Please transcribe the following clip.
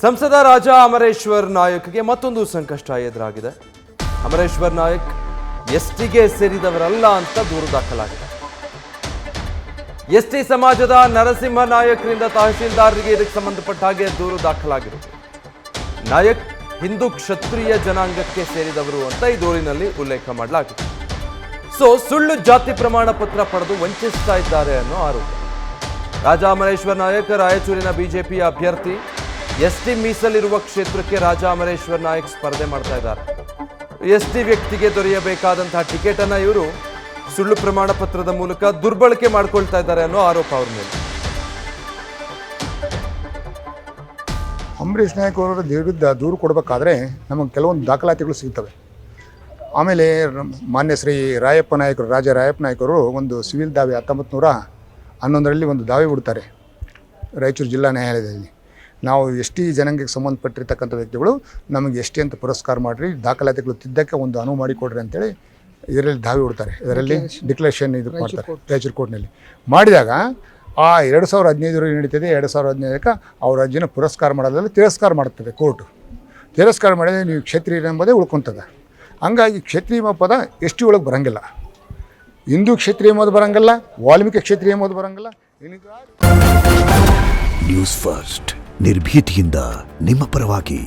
ಸಂಸದ ರಾಜಾ ಅಮರೇಶ್ವರ್ ನಾಯಕ್ಗೆ ಮತ್ತೊಂದು ಸಂಕಷ್ಟ ಎದುರಾಗಿದೆ. ಅಮರೇಶ್ವರ್ ನಾಯಕ್ ಎಸ್ಟಿಗೆ ಸೇರಿದವರಲ್ಲ ಅಂತ ದೂರು ದಾಖಲಾಗಿದೆ. ಎಸ್ಟಿ ಸಮಾಜದ ನರಸಿಂಹ ನಾಯಕ್ರಿಂದ ತಹಶೀಲ್ದಾರರಿಗೆ ಇದಕ್ಕೆ ಸಂಬಂಧಪಟ್ಟ ಹಾಗೆ ದೂರು ದಾಖಲಾಗಿರುವುದು. ನಾಯಕ್ ಹಿಂದೂ ಕ್ಷತ್ರಿಯ ಜನಾಂಗಕ್ಕೆ ಸೇರಿದವರು ಅಂತ ಈ ದೂರಿನಲ್ಲಿ ಉಲ್ಲೇಖ ಮಾಡಲಾಗಿದೆ. ಸುಳ್ಳು ಜಾತಿ ಪ್ರಮಾಣ ಪತ್ರ ಪಡೆದು ವಂಚಿಸ್ತಾ ಇದ್ದಾರೆ ಅನ್ನೋ ಆರೋಪ. ರಾಜಾ ಅಮರೇಶ್ವರ್ ನಾಯಕ್ ರಾಯಚೂರಿನ ಬಿಜೆಪಿಯ ಅಭ್ಯರ್ಥಿ. ಎಸ್ಟಿ ಮೀಸಲಿರುವ ಕ್ಷೇತ್ರಕ್ಕೆ ರಾಜಾ ಅಮರೇಶ್ವರ್ ನಾಯಕ್ ಸ್ಪರ್ಧೆ ಮಾಡ್ತಾ ಇದ್ದಾರೆ. ಎಸ್ಟಿ ವ್ಯಕ್ತಿಗೆ ದೊರೆಯಬೇಕಾದಂತಹ ಟಿಕೆಟ್ ಅನ್ನ ಇವರು ಸುಳ್ಳು ಪ್ರಮಾಣ ಪತ್ರದ ಮೂಲಕ ದುರ್ಬಳಕೆ ಮಾಡ್ಕೊಳ್ತಾ ಇದ್ದಾರೆ ಅನ್ನೋ ಆರೋಪ ಅವ್ರ ಮೇಲೆ. ಅಂಬರೀಷ್ ನಾಯಕ್ ಅವರ ವಿರುದ್ಧ ದೂರು ಕೊಡಬೇಕಾದ್ರೆ ನಮಗೆ ಕೆಲವೊಂದು ದಾಖಲಾತಿಗಳು ಸಿಗ್ತವೆ. ಆಮೇಲೆ ಮಾನ್ಯ ಶ್ರೀ ರಾಯಪ್ಪ ನಾಯಕರು, ರಾಜಾ ರಾಯಪ್ಪ ನಾಯಕರು ಒಂದು ಸಿವಿಲ್ ದಾವೆ 1911ರಲ್ಲಿ ಒಂದು ದಾವೆ ಬಿಡ್ತಾರೆ ರಾಯಚೂರು ಜಿಲ್ಲಾ ನ್ಯಾಯಾಲಯದಲ್ಲಿ. ನಾವು ಎಸ್ಟಿ ಜನಾಂಗಕ್ಕೆ ಸಂಬಂಧಪಟ್ಟಿರ್ತಕ್ಕಂಥ ವ್ಯಕ್ತಿಗಳು ನಮಗೆ ಎಸ್ಟಿ ಅಂತ ಪುರಸ್ಕಾರ ಮಾಡಿರಿ, ದಾಖಲಾತಿಗಳು ತಿದ್ದಕ್ಕೆ ಒಂದು ಅನುವು ಮಾಡಿಕೊಡ್ರಿ ಅಂತೇಳಿ ಇದರಲ್ಲಿ ದಾವೆ ಬಿಡ್ತಾರೆ. ಇದರಲ್ಲಿ ಡಿಕ್ಲರೇಷನ್ ಇದು ಮಾಡ್ತಾರೆ ರಾಯಚೂರು ಕೋರ್ಟ್ನಲ್ಲಿ. ಮಾಡಿದಾಗ ಆ 2015 ನಡೀತದೆ. 2015ಕ್ಕೆ ಅವ್ರ ಅರ್ಜಿನ ಪುರಸ್ಕಾರ ಮಾಡೋದ್ರಲ್ಲಿ ತಿರಸ್ಕಾರ ಮಾಡ್ತದೆ ಕೋರ್ಟು. ತಿರಸ್ಕಾರ ಮಾಡಿದರೆ ನೀವು ಕ್ಷತ್ರಿಯ ಎಂಬುದೇ ಉಳ್ಕೊತದೆ. ಹಂಗಾಗಿ ಕ್ಷತ್ರಿಯ ಪದ ಎಸ್ಟಿ ಒಳಗೆ ಬರೋಂಗಿಲ್ಲ. ಹಿಂದೂ ಕ್ಷತ್ರಿಯ ಎಂಬುದು ಬರೋಂಗಿಲ್ಲ, ವಾಲ್ಮೀಕಿ ಕ್ಷತ್ರಿಯ ಎಂಬುದು ಬರೋಂಗಿಲ್ಲ. ನ್ಯೂಸ್ ಫಸ್ಟ್ ನಿರ್ಭೀತಿಯಿಂದ ನಿಮ್ಮ ಪರವಾಗಿ.